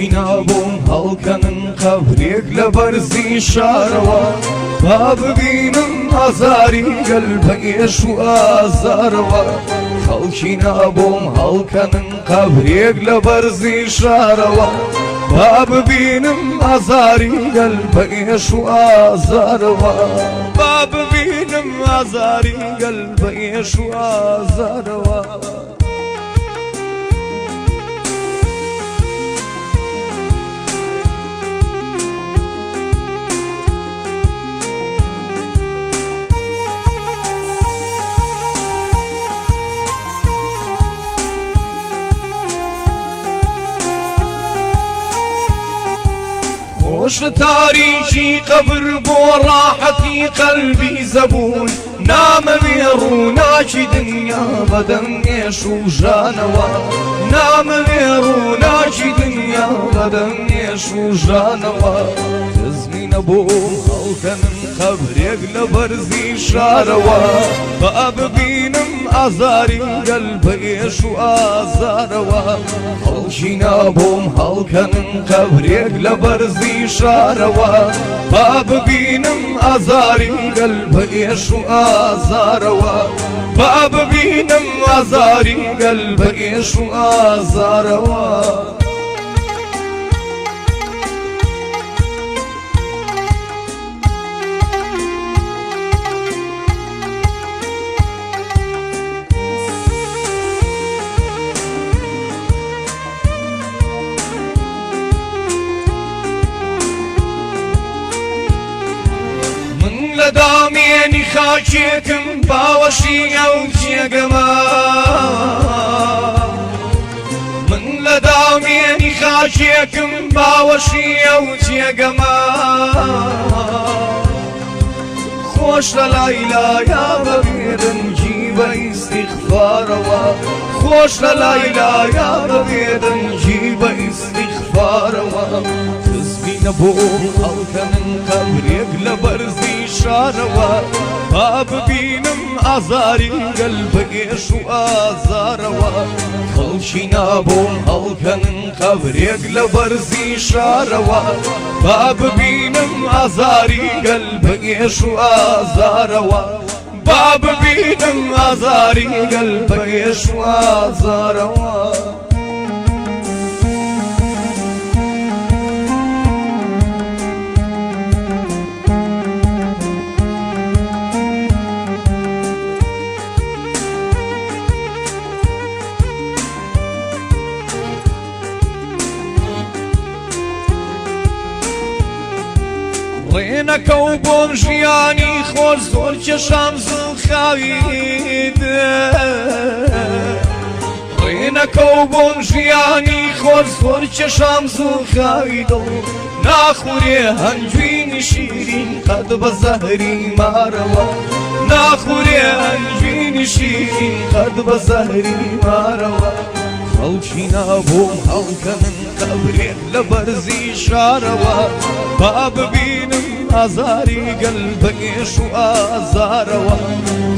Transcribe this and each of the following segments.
خەڵکی نابووم هەڵکەنن قەبرێک لە بەرزی شارەوە با ببینم ئازاری گەل بە ئێش و ئازارەوە خەڵکی نابووم هەڵکەنن قەبرێک لە بەرزی شارەوە با ببینم ئازاری گەل بە ئێش و ئازارەوە با ببینم ئازاری گەل بە ئێش و ئازارەوە خۆش تاریکی قبر بۆ ڕاحەتی قەلبی زەبون نامەوێ ڕووناکی دنیا بەدەنگێش و ژانەوە نامەوێ ڕووناکی دنیا بەدەنگێش و ژانەوە دەزمینە بۆم هەڵکەنم قەبرێک لە بەرزی شارەوە با ببینم ئازاری گەل بە ئێش و ئازارەوە خەڵکی نابووم هەڵکەنم قەبرێک لە بەرزی شارەوە با ببینم ئازاری گەل بە ئێش و ئازارەوە با ببینم ئازاری گەل بە ئێش و ئازارەوە دامێنی خاکێکم باوەشی ئەو جێگەمە من لە دامێنی خاکێکم باوەشی ئەو جێگەمە خۆش لە لایلایە بەبێدەنگی بە ئیستیغفارەوە خۆش لە لایلایە بەبێدەنگی بە ئیستیغفارەوە دەزمینە بۆم هەڵکەنن قەبرێک لە بەرزی شارەوە با ببینم ئازاری گەل بە ئێش و ئازارەوە خەڵکی نابووم هەڵکەنن قەبرێک لە بەرزی شارەوە با ببینم ئازاری گەل بە ئێش و ئازارەوە با ببینم ئازاری گەل بە ئێش و ئازارەوە ڕێنەکە و بۆم ژیانی خۆش زۆر کێشام زڵخاوید ڕێنەکە و بۆم ژیانی خۆش زۆر کێشام زڵخاوی دڵ ناخورێ هەنجوینی شیرین قەد بە زەهری مارەوە ناخورێ هەنجوینی شیرین قەد بە زەهری مارەوە خەڵکی نابووم هەڵکەنن قەبرێک لە بەرزی شارەوە با ببینم ئازاری گەل بە ئێش و ئازارەوە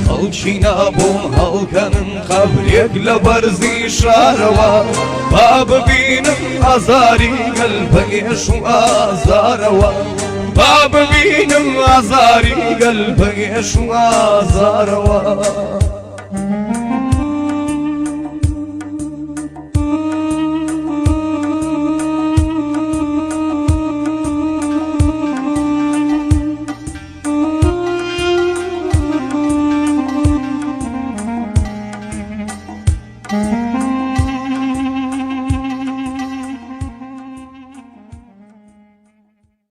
خەڵکی نابووم هەڵکەنن قەبرێک لە بەرزی شارەوە با ببینم ئازاری گەل بە ئێش و ئازارەوە با ببینم ئازاری گەل بە ئێش و ئازارەوە